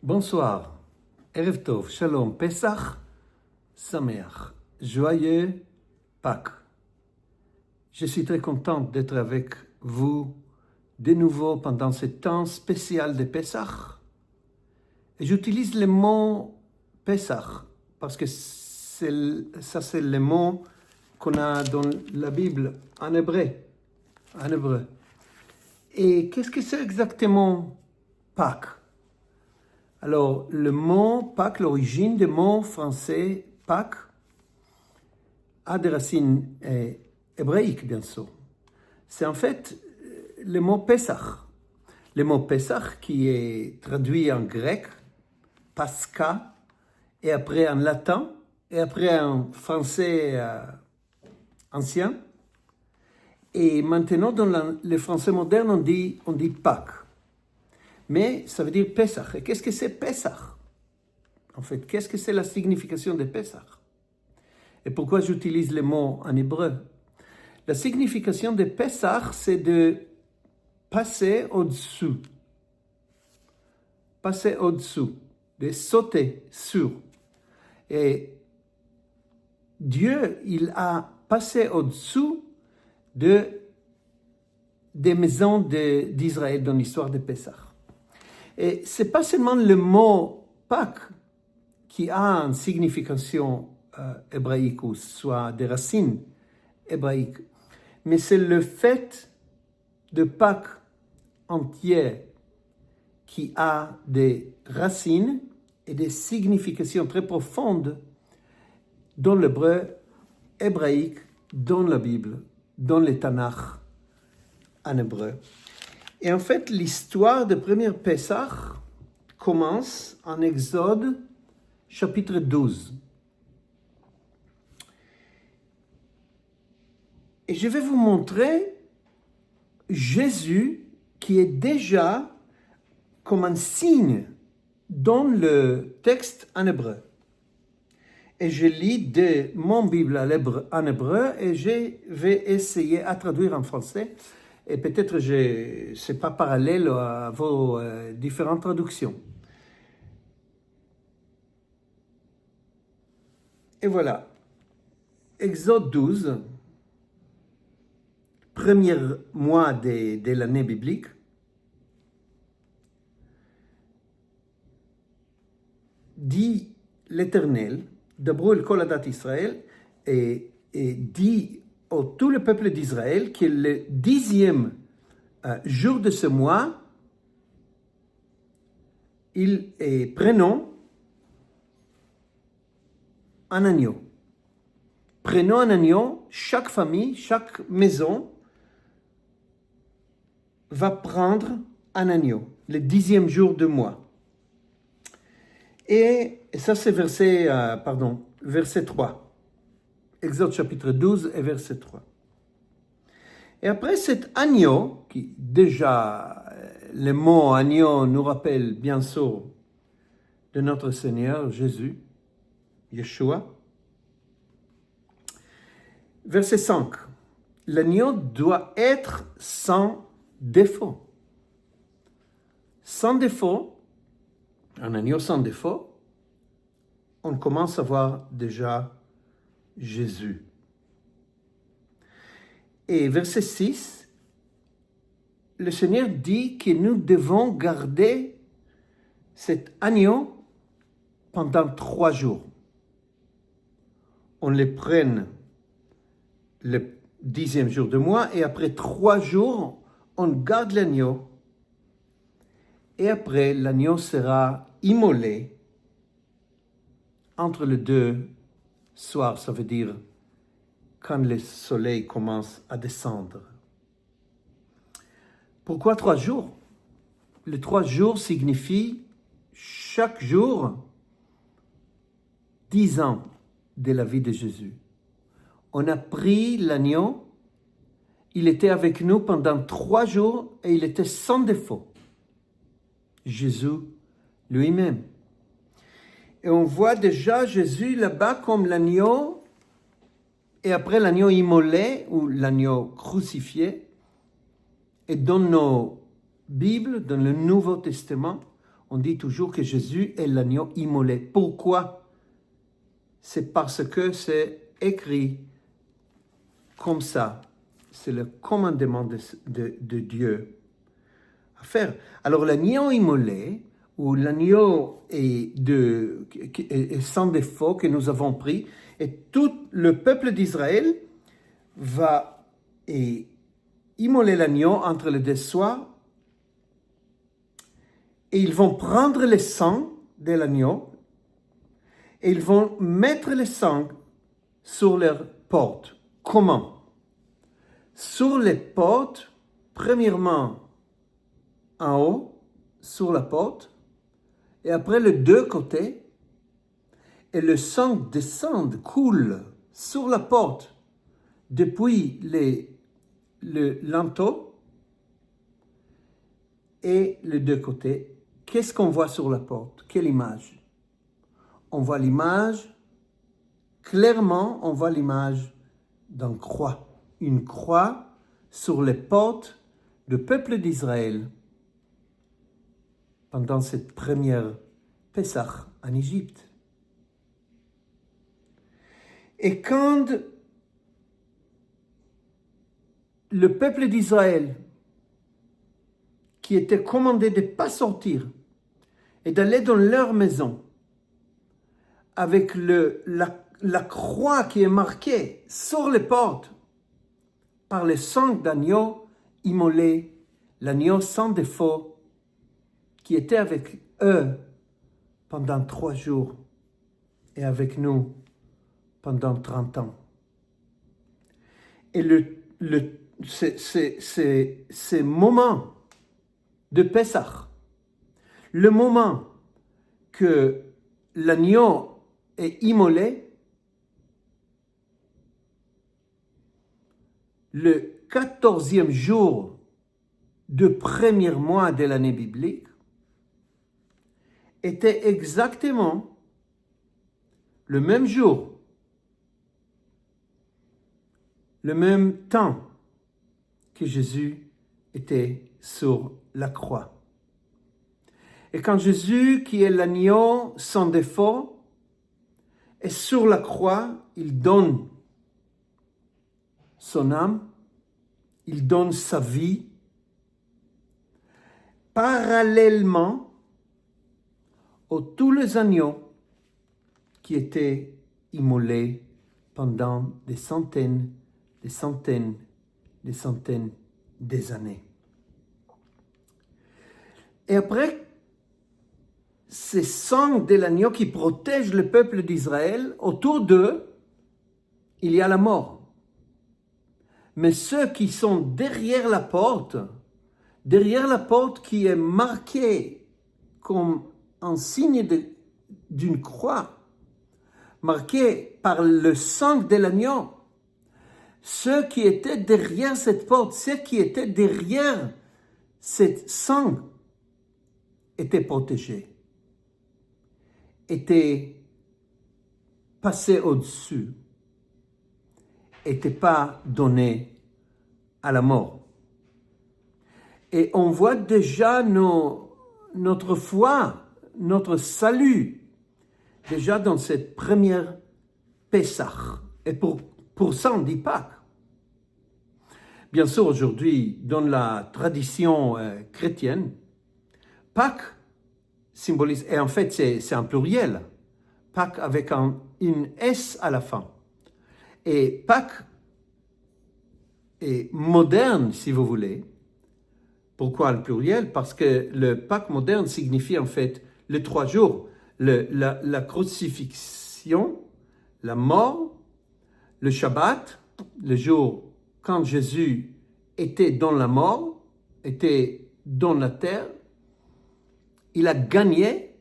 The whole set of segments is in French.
Bonsoir, Erev Tov, Shalom, Pesach, Sameach, joyeux Pâques. Je suis très contente d'être avec vous de nouveau pendant ce temps spécial de Pesach. Et j'utilise le mot Pesach parce que c'est le mot qu'on a dans la Bible en hébreu. Et qu'est-ce que c'est exactement Pâques? Alors, le mot Pâques, l'origine du mot français Pâques, a des racines hébraïques, bien sûr. C'est en fait le mot Pesach. Le mot Pesach qui est traduit en grec, Pascha, et après en latin, et après en français ancien. Et maintenant, dans le français moderne, on dit Pâques. Mais ça veut dire Pesach. Et qu'est-ce que c'est Pesach? En fait, qu'est-ce que c'est la signification de Pesach? Et pourquoi j'utilise le mot en hébreu? La signification de Pesach, c'est de passer au-dessous. Passer au-dessous. De sauter sur. Et Dieu, il a passé au-dessous des maisons d'Israël dans l'histoire de Pesach. Et ce n'est pas seulement le mot Pâques qui a une signification hébraïque ou soit des racines hébraïques, mais c'est le fait de Pâques entière qui a des racines et des significations très profondes dans l'hébreu hébraïque, dans la Bible, dans le Tanakh en hébreu. Et en fait, l'histoire de premier Pesach commence en Exode, chapitre 12. Et je vais vous montrer Jésus qui est déjà comme un signe dans le texte en hébreu. Et je lis de mon Bible en hébreu et je vais essayer à traduire en français. Et peut-être ce n'est pas parallèle à vos différentes traductions. Et voilà. Exode 12, premier mois de l'année biblique. Dit l'Éternel, d'abord le Kol Hadat Israël, et dit tout le peuple d'Israël que le 10e jour de ce mois, ils prenons un agneau. Prenons un agneau, chaque famille, chaque maison va prendre un agneau, le 10e jour du mois. Et ça c'est verset 3. Exode chapitre 12 et verset 3. Et après cet agneau, qui déjà, le mot agneau nous rappelle bien sûr de notre Seigneur Jésus, Yeshua. Verset 5. L'agneau doit être sans défaut. Sans défaut, un agneau sans défaut, on commence à voir déjà Jésus. Et verset 6, le Seigneur dit que nous devons garder cet agneau pendant 3 jours. On le prenne le 10e jour du mois et après 3 jours, on garde l'agneau et après l'agneau sera immolé entre les 2 soirs, ça veut dire quand le soleil commence à descendre. Pourquoi 3 jours? Les 3 jours signifient chaque jour 10 ans de la vie de Jésus. On a pris l'agneau, il était avec nous pendant 3 jours et il était sans défaut. Jésus lui-même. Et on voit déjà Jésus là-bas comme l'agneau, et après l'agneau immolé ou l'agneau crucifié. Et dans nos Bibles, dans le Nouveau Testament, on dit toujours que Jésus est l'agneau immolé. Pourquoi? C'est parce que c'est écrit comme ça. C'est le commandement de Dieu à faire. Alors l'agneau immolé, ou l'agneau est sans défaut que nous avons pris, et tout le peuple d'Israël va immoler l'agneau entre les deux soirs, et ils vont prendre le sang de l'agneau, et ils vont mettre le sang sur leurs portes. Comment? Sur les portes, premièrement en haut, sur la porte, et après les deux côtés, et le sang descend, coule sur la porte, depuis le linteau et les deux côtés. Qu'est-ce qu'on voit sur la porte? Quelle image? On voit l'image, clairement, on voit l'image d'une croix. Une croix sur les portes du peuple d'Israël pendant cette première Pessah en Égypte. Et quand le peuple d'Israël, qui était commandé de ne pas sortir et d'aller dans leur maison, avec la croix qui est marquée sur les portes par le sang d'agneau immolé, l'agneau sans défaut, qui était avec eux pendant 3 jours et avec nous pendant 30 ans. Et ces moments de Pessah, le moment que l'agneau est immolé, le 14e jour du premier mois de l'année biblique, était exactement le même jour, le même temps que Jésus était sur la croix. Et quand Jésus, qui est l'agneau sans défaut, est sur la croix, il donne son âme, il donne sa vie. Parallèlement aux tous les agneaux qui étaient immolés pendant des centaines, des centaines, des centaines des années. Et après, ces sangs de l'agneau qui protègent le peuple d'Israël, autour d'eux, il y a la mort. Mais ceux qui sont derrière la porte qui est marquée comme un signe d'une croix, marquée par le sang de l'agneau, ceux qui étaient derrière cette porte, ceux qui étaient derrière cette sang, étaient protégés, étaient passés au-dessus, n'étaient pas donnés à la mort. Et on voit déjà notre foi, notre salut, déjà dans cette première Pessah. Et pour ça, on dit Pâques. Bien sûr, aujourd'hui, dans la tradition chrétienne, Pâques symbolise, et en fait, c'est un pluriel, Pâques avec une S à la fin. Et Pâques est moderne, si vous voulez. Pourquoi le pluriel? Parce que le Pâques moderne signifie en fait les 3 jours, la crucifixion, la mort, le Shabbat, le jour quand Jésus était dans la mort, était dans la terre, il a gagné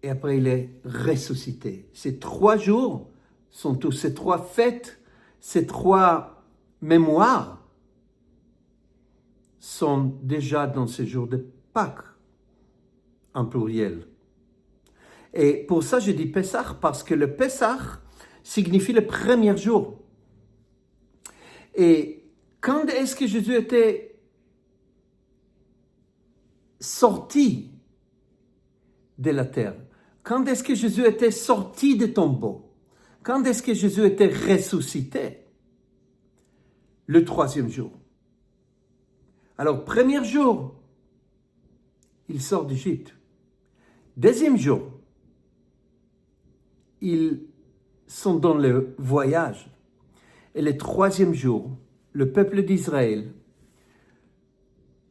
et après il est ressuscité. Ces 3 jours sont tous, ces 3 fêtes, ces 3 mémoires sont déjà dans ce jour de Pâques, en pluriel. Et pour ça, je dis Pessah, parce que le Pessah signifie le premier jour. Et quand est-ce que Jésus était sorti de la terre? Quand est-ce que Jésus était sorti du tombeau? Quand est-ce que Jésus était ressuscité? Le 3e jour. Alors, premier jour, il sort d'Égypte. 2e jour, ils sont dans le voyage. Et le 3e jour, le peuple d'Israël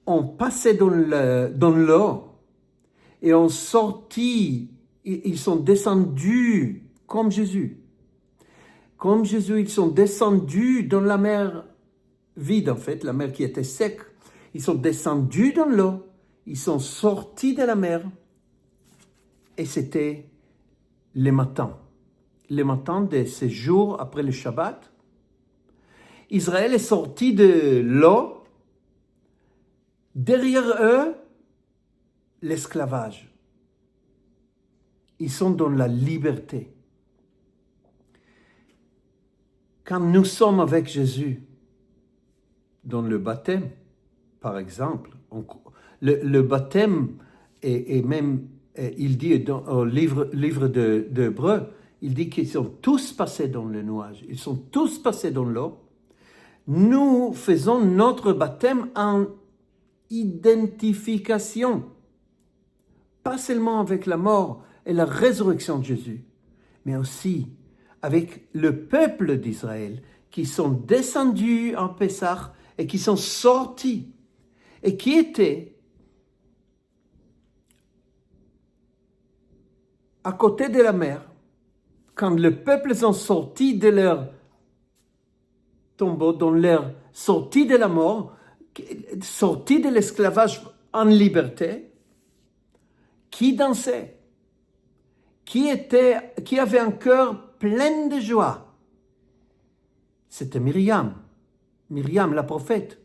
ont passé dans l'eau et ont sorti, ils sont descendus comme Jésus. Comme Jésus, ils sont descendus dans la mer vide, en fait, la mer qui était sec. Ils sont descendus dans l'eau, ils sont sortis de la mer, et c'était le matin de ce jour après le Shabbat. Israël est sorti de l'eau, derrière eux, l'esclavage. Ils sont dans la liberté. Quand nous sommes avec Jésus, dans le baptême, par exemple, le baptême, et même, il dit au livre d'Hébreux, il dit qu'ils sont tous passés dans le nuage, ils sont tous passés dans l'eau. Nous faisons notre baptême en identification, pas seulement avec la mort et la résurrection de Jésus, mais aussi avec le peuple d'Israël qui sont descendus en Pessah et qui sont sortis et qui étaient à côté de la mer quand le peuple sont sortis de leur tombeau, dans leur sortie de la mort, sortis de l'esclavage en liberté, qui dansait, qui avait un cœur plein de joie. C'était Myriam, la prophète,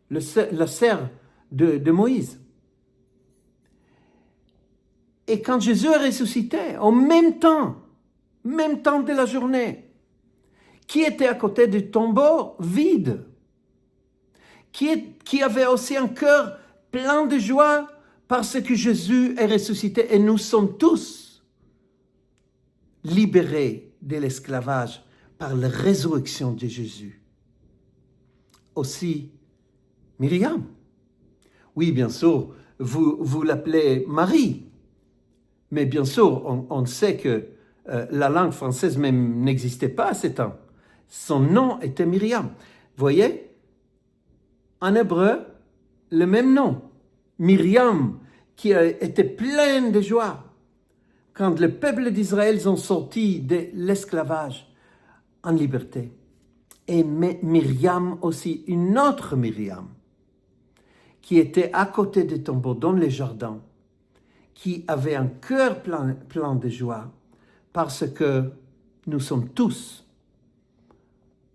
la sœur de Moïse. Et quand Jésus est ressuscité, en même temps de la journée, qui était à côté du tombeau vide, qui avait aussi un cœur plein de joie parce que Jésus est ressuscité et nous sommes tous libérés de l'esclavage par la résurrection de Jésus. Aussi, Myriam. Oui, bien sûr, vous l'appelez Marie, mais bien sûr, on sait que la langue française même n'existait pas à ce temps. Son nom était Myriam. Voyez, en hébreu, le même nom, Myriam, qui était pleine de joie quand le peuple d'Israël sont sortis de l'esclavage en liberté. Et Myriam aussi, une autre Myriam, qui était à côté des tombeaux dans les jardins, qui avait un cœur plein de joie, parce que nous sommes tous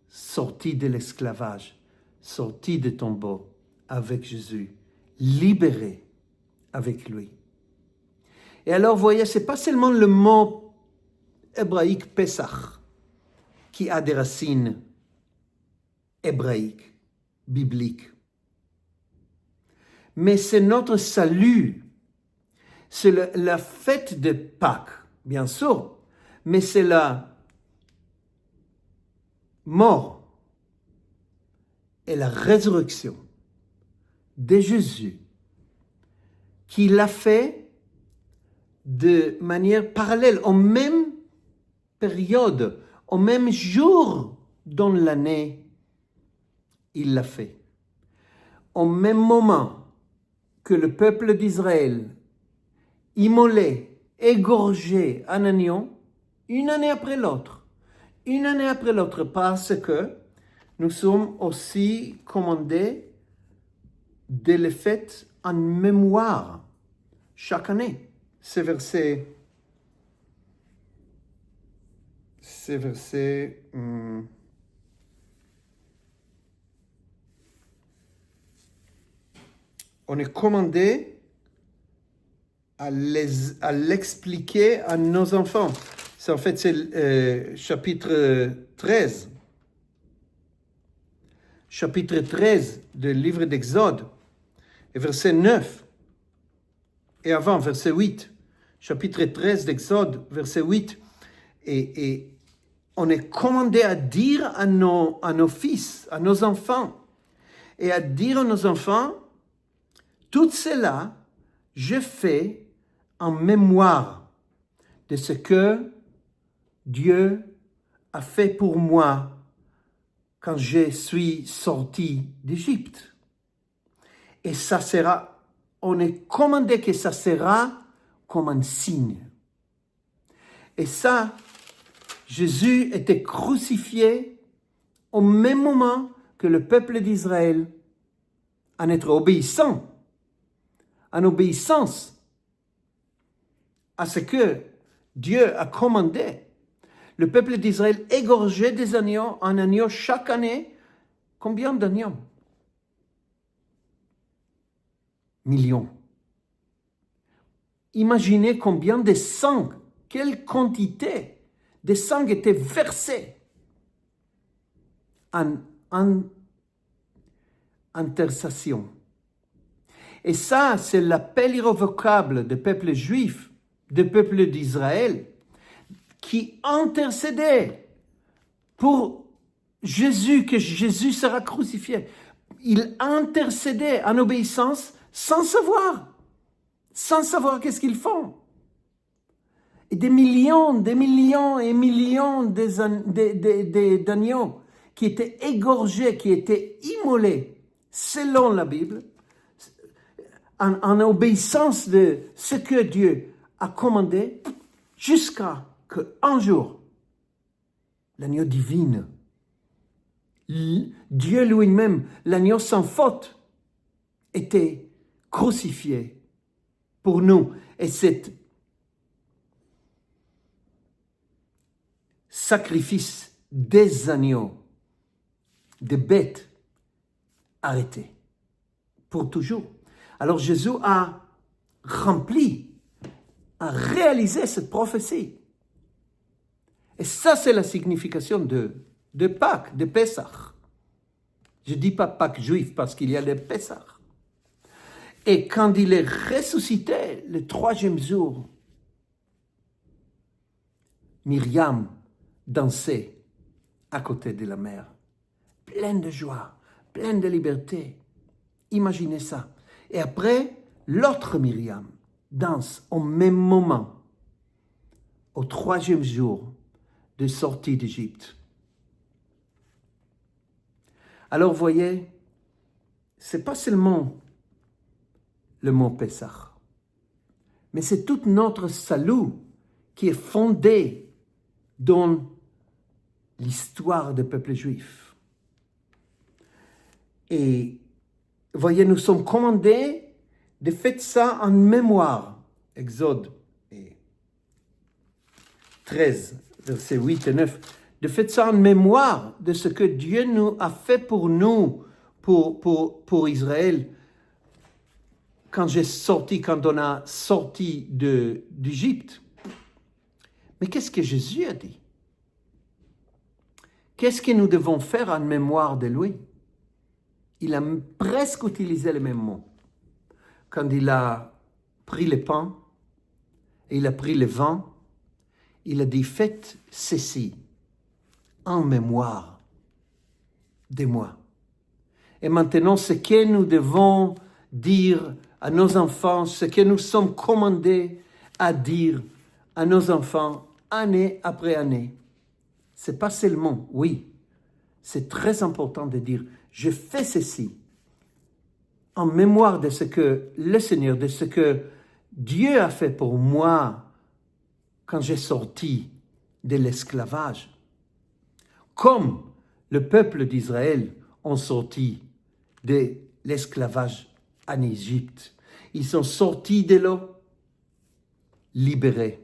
sortis de l'esclavage, sortis des tombeaux avec Jésus, libérés avec lui. Et alors, vous voyez, ce n'est pas seulement le mot hébraïque Pesach qui a des racines hébraïques, bibliques, mais c'est notre salut, c'est la fête de Pâques, bien sûr, mais c'est la mort et la résurrection de Jésus qui l'a fait de manière parallèle, en même période, au même jour dans l'année, il l'a fait. Au même moment que le peuple d'Israël immolait, égorgeait un agneau, une année après l'autre, parce que nous sommes aussi commandés de les fêtes en mémoire chaque année. C'est verset. On est commandé à l'expliquer à nos enfants. C'est chapitre 13. Chapitre 13 du livre d'Exode, et verset 9 et avant, verset 8, chapitre 13 d'Exode, verset 8, et on est commandé à dire à nos fils, à nos enfants, et à dire à nos enfants, tout cela, je fais en mémoire de ce que Dieu a fait pour moi quand je suis sorti d'Égypte. Et ça sera, on est commandé que ça sera comme un signe. Et ça, Jésus était crucifié au même moment que le peuple d'Israël, en être obéissant, en obéissance à ce que Dieu a commandé. Le peuple d'Israël égorgeait des agneaux, un agneau chaque année. Combien d'agneaux? Millions. Imaginez combien de sang, quelle quantité de sang était versé en intercession. Et ça, c'est l'appel irrévocable du peuple juif, du peuple d'Israël, qui intercédait pour Jésus, que Jésus sera crucifié. Il intercédait en obéissance sans savoir qu'est-ce qu'ils font. Et des millions et millions d'agneaux qui étaient égorgés, qui étaient immolés, selon la Bible, en obéissance de ce que Dieu a commandé, jusqu'à qu'un jour, l'agneau divin, Dieu lui-même, l'agneau sans faute, était crucifié pour nous. Et cet sacrifice des agneaux, des bêtes, arrêté pour toujours. Alors Jésus a réalisé cette prophétie. Et ça, c'est la signification de Pâques, de Pessah. Je ne dis pas Pâques juif parce qu'il y a le Pessah. Et quand il est ressuscité le 3e jour, Myriam dansait à côté de la mer, pleine de joie, pleine de liberté. Imaginez ça. Et après, l'autre Myriam danse au même moment, au 3e jour de sortie d'Égypte. Alors, voyez, ce n'est pas seulement le mot Pessah, mais c'est tout notre salut qui est fondé dans l'histoire du peuple juif. Et voyez, nous sommes commandés de faire ça en mémoire. Exode 13, versets 8 et 9. De faire ça en mémoire de ce que Dieu nous a fait pour nous, pour Israël, quand on a sorti d'Égypte. Mais qu'est-ce que Jésus a dit? Qu'est-ce que nous devons faire en mémoire de lui? Il a presque utilisé les mêmes mots. Quand il a pris le pain, et il a pris le vin, il a dit, faites ceci en mémoire de moi. Et maintenant, ce que nous devons dire à nos enfants, ce que nous sommes commandés à dire à nos enfants année après année, c'est pas seulement, oui, c'est très important de dire, je fais ceci en mémoire de ce que le Seigneur, de ce que Dieu a fait pour moi quand j'ai sorti de l'esclavage. Comme le peuple d'Israël ont sorti de l'esclavage en Égypte. Ils sont sortis de l'eau, libérés.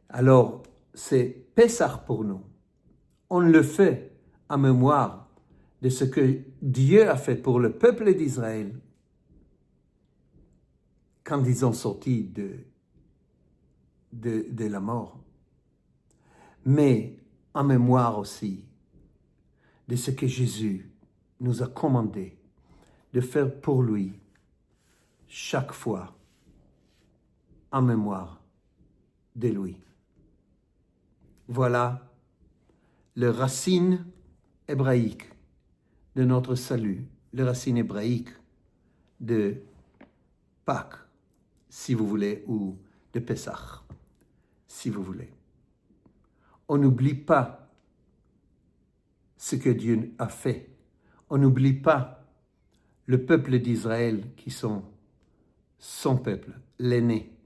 Alors, c'est Pessah pour nous. On le fait en mémoire de ce que Dieu a fait pour le peuple d'Israël quand ils ont sorti de la mort. Mais en mémoire aussi de ce que Jésus nous a commandé de faire pour lui chaque fois en mémoire de lui. Voilà les racines hébraïques de notre salut, les racines hébraïques de Pâques, si vous voulez, ou de Pessah, si vous voulez. On n'oublie pas ce que Dieu a fait. On n'oublie pas le peuple d'Israël qui sont son peuple, l'aîné.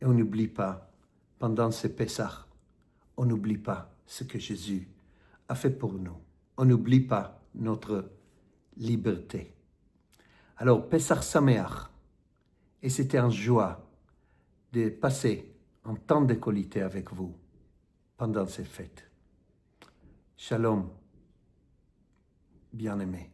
Et on n'oublie pas, pendant ce Pessah, on n'oublie pas ce que Jésus a fait pour nous. On n'oublie pas notre liberté. Alors, Pessah Sameach, et c'était en joie de passer un temps de qualité avec vous pendant ces fêtes. Shalom, bien-aimés.